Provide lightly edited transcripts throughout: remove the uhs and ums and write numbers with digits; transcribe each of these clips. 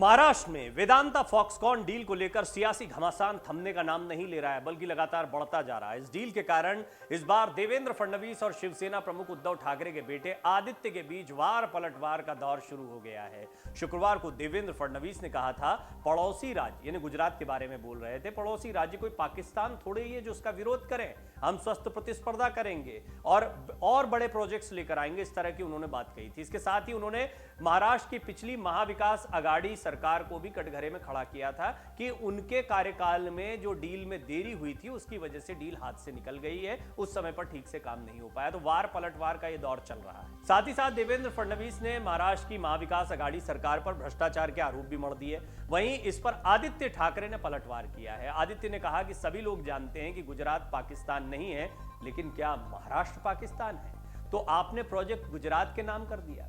महाराष्ट्र में Vedanta Foxconn deal को लेकर सियासी घमासान थमने का नाम नहीं ले रहा है, बल्कि लगातार बढ़ता जा रहा है। इस डील के कारण इस बार देवेंद्र फडणवीस और शिवसेना प्रमुख उद्धव ठाकरे के बेटे आदित्य के बीच वार पलटवार का दौर शुरू हो गया है। शुक्रवार को देवेंद्र फडणवीस ने कहा था, पड़ोसी राज्य यानी गुजरात के बारे में बोल रहे थे, पड़ोसी राज्य कोई पाकिस्तान थोड़े ही है जो उसका विरोध करें, हम स्वस्थ प्रतिस्पर्धा करेंगे और बड़े प्रोजेक्ट्स लेकर आएंगे। इस तरह की उन्होंने बात कही थी। इसके साथ ही उन्होंने महाराष्ट्र की पिछली महाविकास आघाड़ी सरकार को भी कटघरे में खड़ा किया था कि उनके कार्यकाल में जो डील में देरी हुई थी उसकी वजह से डील हाथ से निकल गई है, उस समय पर ठीक से काम नहीं हो पाया। तो वार पलटवार का यह दौर चल रहा है। साथ ही साथ देवेंद्र फडणवीस ने महाराष्ट्र की महाविकास आघाड़ी सरकार पर भ्रष्टाचार के आरोप भी मढ़ दिए। वहीं इस पर आदित्य ठाकरे ने पलटवार किया है। आदित्य ने कहा कि सभी लोग जानते हैं कि गुजरात पाकिस्तान नहीं है, लेकिन क्या महाराष्ट्र पाकिस्तान है? तो आपने प्रोजेक्ट गुजरात के नाम कर दिया।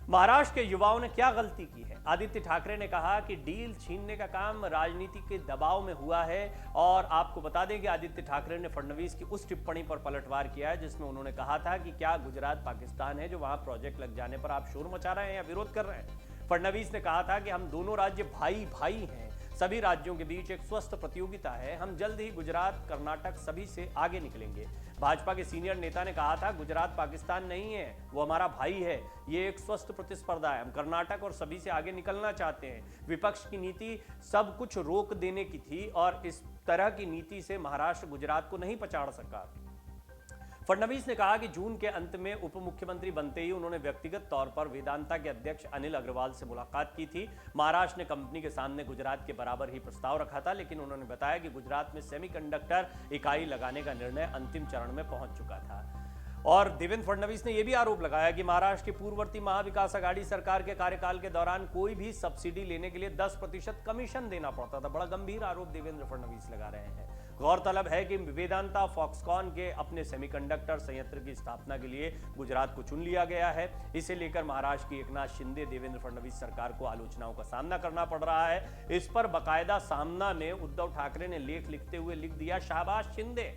महाराष्ट्र के युवाओं ने क्या गलती की है? आदित्य ठाकरे ने कहा कि डील छीनने का काम राजनीति के दबाव में हुआ है। और आपको बता दें कि आदित्य ठाकरे ने फडणवीस की उस टिप्पणी पर पलटवार किया है जिसमें उन्होंने कहा था कि क्या गुजरात पाकिस्तान है जो वहां प्रोजेक्ट लग जाने पर आप शोर मचा रहे हैं या विरोध कर रहे हैं। फडणवीस ने कहा था कि हम दोनों राज्य भाई भाई हैं, सभी राज्यों के बीच एक स्वस्थ प्रतियोगिता है, हम जल्द ही गुजरात कर्नाटक सभी से आगे निकलेंगे। भाजपा के सीनियर नेता ने कहा था, गुजरात पाकिस्तान नहीं है, वो हमारा भाई है, ये एक स्वस्थ प्रतिस्पर्धा है, हम कर्नाटक और सभी से आगे निकलना चाहते हैं। विपक्ष की नीति सब कुछ रोक देने की थी और इस तरह की नीति से महाराष्ट्र गुजरात को नहीं पछाड़ सका। फडणवीस ने कहा कि जून के अंत में उप मुख्यमंत्री बनते ही उन्होंने व्यक्तिगत तौर पर वेदांता के अध्यक्ष अनिल अग्रवाल से मुलाकात की थी। महाराष्ट्र ने कंपनी के सामने गुजरात के बराबर ही प्रस्ताव रखा था, लेकिन उन्होंने बताया कि गुजरात में सेमीकंडक्टर इकाई लगाने का निर्णय अंतिम चरण में पहुंच चुका था। और देवेंद्र फडणवीस ने यह भी आरोप लगाया कि महाराष्ट्र की पूर्ववर्ती महाविकास आघाड़ी सरकार के कार्यकाल के दौरान कोई भी सब्सिडी लेने के लिए 10% कमीशन देना पड़ता था। बड़ा गंभीर आरोप देवेंद्र फडणवीस लगा रहे हैं। गौरतलब है कि वेदांता फॉक्सकॉन के अपने सेमीकंडक्टर संयंत्र की स्थापना के लिए गुजरात को चुन लिया गया है। इसे लेकर महाराष्ट्र की एकनाथ शिंदे देवेंद्र फडणवीस सरकार को आलोचनाओं का सामना करना पड़ रहा है। इस पर बाकायदा सामना में उद्धव ठाकरे ने लेख लिखते हुए लिख दिया, शाबाश शिंदे,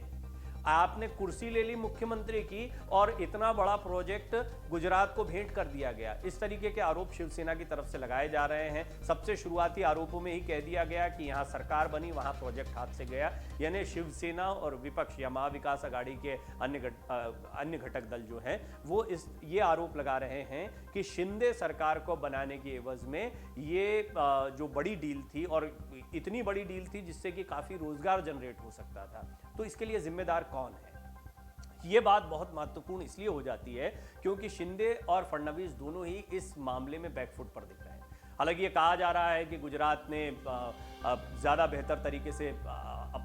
आपने कुर्सी ले ली मुख्यमंत्री की और इतना बड़ा प्रोजेक्ट गुजरात को भेंट कर दिया गया। इस तरीके के आरोप शिवसेना की तरफ से लगाए जा रहे हैं। सबसे शुरुआती आरोपों में ही कह दिया गया कि यहां सरकार बनी, वहां प्रोजेक्ट हाथ से गया। यानी शिवसेना और विपक्ष या महाविकास आघाड़ी के अन्य घटक दल जो हैं वो ये आरोप लगा रहे हैं कि शिंदे सरकार को बनाने की एवज में ये जो बड़ी डील थी और इतनी बड़ी डील थी जिससे कि काफी रोजगार जनरेट हो सकता था, तो इसके लिए जिम्मेदार कौन है? ये बात बहुत महत्वपूर्ण इसलिए हो जाती है क्योंकि शिंदे और फडणवीस दोनों ही इस मामले में बैकफुट पर दिख रहे हैं। हालांकि ये कहा जा रहा है कि गुजरात ने ज़्यादा बेहतर तरीके से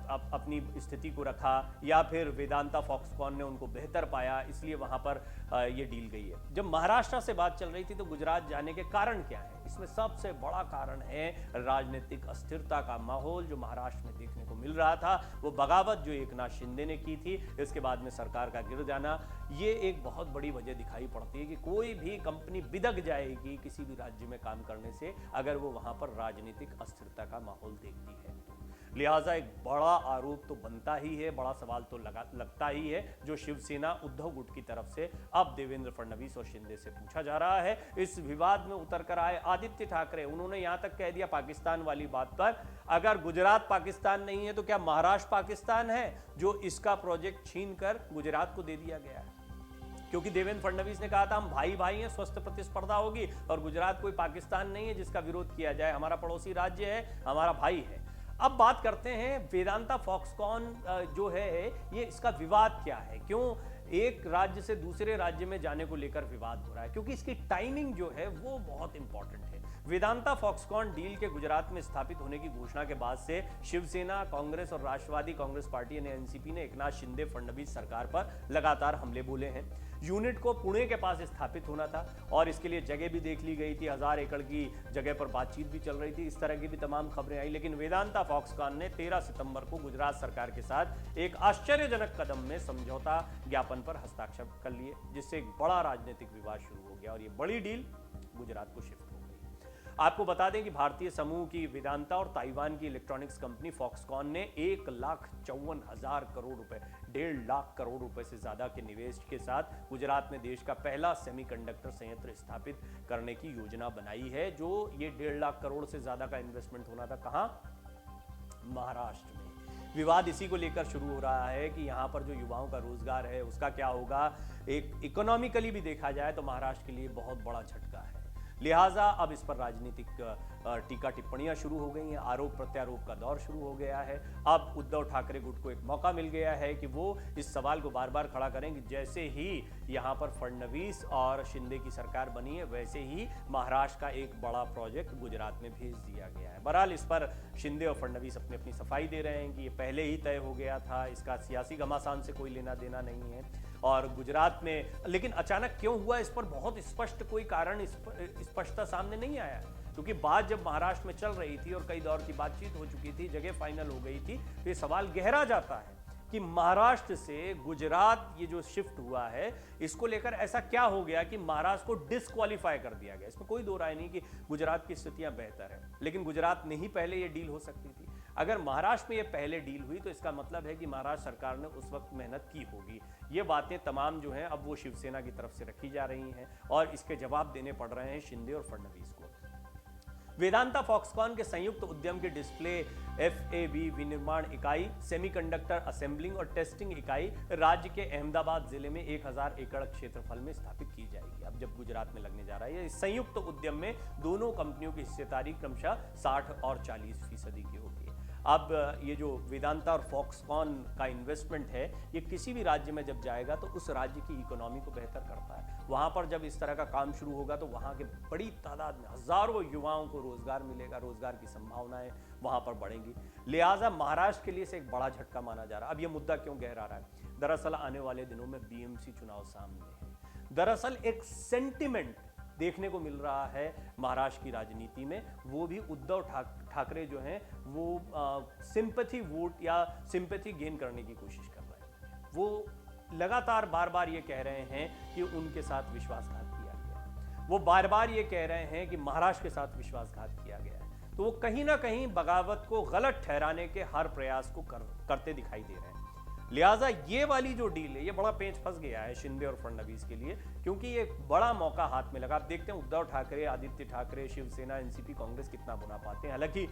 अपनी स्थिति को रखा या फिर वेदांता फॉक्सकॉन ने उनको बेहतर पाया, इसलिए वहां पर ये डील गई है। जब महाराष्ट्र से बात चल रही थी तो गुजरात जाने के कारण क्या है? इसमें सबसे बड़ा कारण है राजनीतिक अस्थिरता का माहौल जो महाराष्ट्र में देखने को मिल रहा था। वो बगावत जो एकनाथ शिंदे ने की थी, इसके बाद में सरकार का गिर जाना, ये एक बहुत बड़ी वजह दिखाई पड़ती है कि कोई भी कंपनी बिदक जाएगी किसी भी राज्य में काम करने से अगर वो वहां पर राजनीतिक अस्थिरता का माहौल देखती है। लिहाजा एक बड़ा आरोप तो बनता ही है, बड़ा सवाल तो लगता ही है जो शिवसेना उद्धव गुट की तरफ से अब देवेंद्र फडणवीस और शिंदे से पूछा जा रहा है। इस विवाद में उतर कर आए आदित्य ठाकरे, उन्होंने यहां तक कह दिया पाकिस्तान वाली बात पर, अगर गुजरात पाकिस्तान नहीं है तो क्या महाराष्ट्र पाकिस्तान है जो इसका प्रोजेक्ट छीन कर गुजरात को दे दिया गया है? क्योंकि देवेंद्र फडणवीस ने कहा था हम भाई भाई हैं, स्वस्थ प्रतिस्पर्धा होगी और गुजरात कोई पाकिस्तान नहीं है जिसका विरोध किया जाए, हमारा पड़ोसी राज्य है, हमारा भाई है। अब बात करते हैं वेदांता फॉक्सकॉन जो है ये इसका विवाद क्या है, क्यों एक राज्य से दूसरे राज्य में जाने को लेकर विवाद हो रहा है? क्योंकि इसकी टाइमिंग जो है वो बहुत इंपॉर्टेंट है। वेदांता फॉक्सकॉन डील के गुजरात में स्थापित होने की घोषणा के बाद से शिवसेना, कांग्रेस और राष्ट्रवादी कांग्रेस पार्टी यानी एनसीपी ने एकनाथ शिंदे फडणवीस सरकार पर लगातार हमले बोले हैं। यूनिट को पुणे के पास स्थापित होना था और इसके लिए जगह भी देख ली गई थी, 1000 एकड़ की जगह पर बातचीत भी चल रही थी, इस तरह की भी तमाम खबरें आई। लेकिन वेदांता फॉक्सकॉन ने 13 सितंबर को गुजरात सरकार के साथ एक आश्चर्यजनक कदम में समझौता ज्ञापन पर हस्ताक्षर कर लिए, जिससे एक बड़ा राजनीतिक विवाद शुरू हो गया और ये बड़ी डील गुजरात को शिफ्ट हो गई। आपको बता दें कि भारतीय समूह की वेदांता और ताइवान की इलेक्ट्रॉनिक्स कंपनी फॉक्सकॉन ने 1,54,000 करोड़ रुपए, 1.5 लाख करोड़ रुपए से ज्यादा के निवेश के साथ गुजरात में देश का पहला सेमीकंडक्टर संयंत्र स्थापित करने की योजना बनाई है। जो ये 1.5 लाख करोड़ से ज्यादा का इन्वेस्टमेंट होना था, कहां? महाराष्ट्र में। विवाद इसी को लेकर शुरू हो रहा है कि यहां पर जो युवाओं का रोजगार है उसका क्या होगा। एक इकोनॉमिकली भी देखा जाए तो महाराष्ट्र के लिए बहुत बड़ा झटका है। लिहाजा अब इस पर राजनीतिक टीका टिप्पणियां शुरू हो गई हैं, आरोप प्रत्यारोप का दौर शुरू हो गया है। अब उद्धव ठाकरे गुट को एक मौका मिल गया है कि वो इस सवाल को बार बार खड़ा करें कि जैसे ही यहां पर फडणवीस और शिंदे की सरकार बनी है वैसे ही महाराष्ट्र का एक बड़ा प्रोजेक्ट गुजरात में भेज दिया गया है। बहरहाल इस पर शिंदे और फडणवीस अपनी अपनी सफाई दे रहे हैं कि ये पहले ही तय हो गया था, इसका सियासी घमासान से कोई लेना देना नहीं है। और गुजरात में लेकिन अचानक क्यों हुआ, इस पर बहुत स्पष्ट कोई कारण स्पष्टता सामने नहीं आया, क्योंकि बात जब महाराष्ट्र में चल रही थी और कई दौर की बातचीत हो चुकी थी, जगह फाइनल हो गई थी, तो ये सवाल गहरा जाता है कि महाराष्ट्र से गुजरात ये जो शिफ्ट हुआ है इसको लेकर ऐसा क्या हो गया कि महाराष्ट्र को डिस्क्वालीफाई कर दिया गया। इसमें कोई दो राय नहीं कि गुजरात की स्थितियां बेहतर है, लेकिन गुजरात में ही पहले ये डील हो सकती थी। अगर महाराष्ट्र में ये पहले डील हुई तो इसका मतलब है कि महाराष्ट्र सरकार ने उस वक्त मेहनत की होगी। ये बातें तमाम जो हैं अब वो शिवसेना की तरफ से रखी जा रही हैं और इसके जवाब देने पड़ रहे हैं शिंदे और फडणवीस को। वेदांता फॉक्सकॉन के संयुक्त उद्यम की डिस्प्ले FAB विनिर्माण इकाई, सेमीकंडक्टर असेंबलिंग और टेस्टिंग इकाई राज्य के अहमदाबाद जिले में 1000 एकड़ क्षेत्रफल में स्थापित की जाएगी। अब जब गुजरात में लगने जा रहा है, इस संयुक्त उद्यम में दोनों कंपनियों की हिस्सेदारी क्रमशः 60 और 40% की होगी। अब ये जो वेदांता और फॉक्सकॉन का इन्वेस्टमेंट है, ये किसी भी राज्य में जब जाएगा तो उस राज्य की इकोनॉमी को बेहतर करता है। वहाँ पर जब इस तरह का काम शुरू होगा तो वहाँ के बड़ी तादाद में हजारों युवाओं को रोजगार मिलेगा, रोजगार की संभावनाएं वहाँ पर बढ़ेंगी। लिहाजा महाराष्ट्र के लिए से एक बड़ा झटका माना जा रहा है। अब ये मुद्दा क्यों गहरा रहा है? दरअसल आने वाले दिनों में BMC चुनाव सामने है। दरअसल एक सेंटिमेंट देखने को मिल रहा है महाराष्ट्र की राजनीति में, वो भी उद्धव ठाकरे जो हैं वो सिंपैथी वोट या सिंपैथी गेन करने की कोशिश कर रहे हैं। वो लगातार बार बार ये कह रहे हैं कि उनके साथ विश्वासघात किया गया, वो बार बार ये कह रहे हैं कि महाराष्ट्र के साथ विश्वासघात किया गया है। तो वो कहीं ना कहीं बगावत को गलत ठहराने के हर प्रयास को करते दिखाई दे रहे हैं। लिहाजा ये वाली जो डील है, ये बड़ा पेंच फंस गया है शिंदे और फडणवीस के लिए, क्योंकि ये बड़ा मौका हाथ में लगा। आप देखते हैं उद्धव ठाकरे, आदित्य ठाकरे, शिवसेना, NCP, कांग्रेस कितना बुना पाते हैं। हालांकि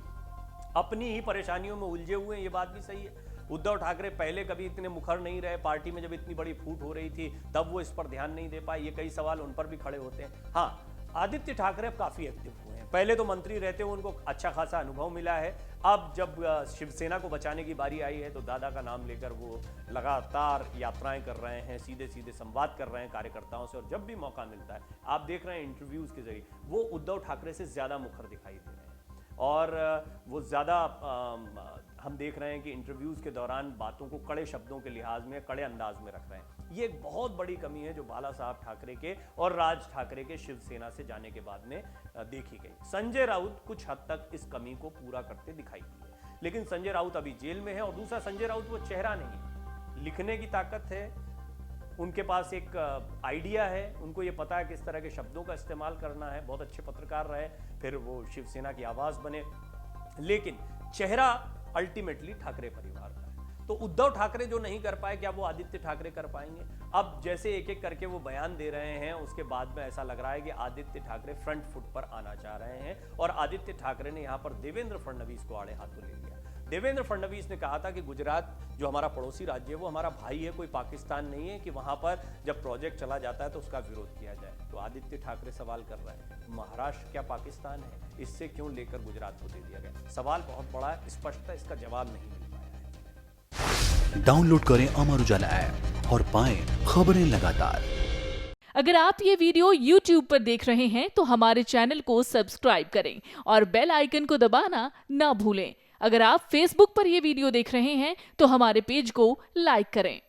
अपनी ही परेशानियों में उलझे हुए हैं, ये बात भी सही है। उद्धव ठाकरे पहले कभी इतने मुखर नहीं रहे, पार्टी में जब इतनी बड़ी फूट हो रही थी तब वो इस पर ध्यान नहीं दे पाए, ये कई सवाल उन पर भी खड़े होते हैं। हाँ, आदित्य ठाकरे अब काफी एक्टिव हुए हैं। पहले तो मंत्री रहते हुए उनको अच्छा खासा अनुभव मिला है। अब जब शिवसेना को बचाने की बारी आई है तो दादा का नाम लेकर वो लगातार यात्राएं कर रहे हैं, सीधे सीधे संवाद कर रहे हैं कार्यकर्ताओं से, और जब भी मौका मिलता है आप देख रहे हैं इंटरव्यूज के जरिए वो उद्धव ठाकरे से ज्यादा मुखर दिखाई दे रहे हैं। और वो ज़्यादा हम देख रहे हैं कि इंटरव्यूज़ के दौरान बातों को कड़े शब्दों के लिहाज में, कड़े अंदाज में रख रहे हैं। ये एक बहुत बड़ी कमी है जो बाला साहब ठाकरे के और राज ठाकरे के शिवसेना से जाने के बाद में देखी गई। संजय राउत कुछ हद तक इस कमी को पूरा करते दिखाई दिए, लेकिन संजय राउत अभी जेल में है। और दूसरा, संजय राउत वो चेहरा नहीं, लिखने की ताकत है, उनके पास एक आइडिया है, उनको ये पता है किस तरह के शब्दों का इस्तेमाल करना है, बहुत अच्छे पत्रकार रहे, फिर वो शिवसेना की आवाज बने, लेकिन चेहरा अल्टीमेटली ठाकरे परिवार का है। तो उद्धव ठाकरे जो नहीं कर पाए, क्या वो आदित्य ठाकरे कर पाएंगे? अब जैसे एक एक करके वो बयान दे रहे हैं, उसके बाद में ऐसा लग रहा है कि आदित्य ठाकरे फ्रंट फुट पर आना चाह रहे हैं, और आदित्य ठाकरे ने यहां पर देवेंद्र फडणवीस को आड़े हाथों ले लिया। देवेंद्र फडणवीस ने कहा था कि गुजरात जो हमारा पड़ोसी राज्य है वो हमारा भाई है, कोई पाकिस्तान नहीं है कि वहां पर जब प्रोजेक्ट चला जाता है तो उसका विरोध किया जाए। तो आदित्य ठाकरे सवाल कर रहे हैं, महाराष्ट्र क्या पाकिस्तान है? इससे क्यों लेकर गुजरात को दे दिया गया? सवाल बहुत बड़ा है, स्पष्टता इसका जवाब नहीं मिल पाया है। डाउनलोड करें अमर उजाला ऐप और पाएं खबरें लगातार। अगर आप ये वीडियो YouTube पर देख रहे हैं तो हमारे चैनल को सब्सक्राइब करें और बेल आइकन को दबाना ना भूलें। अगर आप Facebook पर ये वीडियो देख रहे हैं तो हमारे पेज को लाइक करें।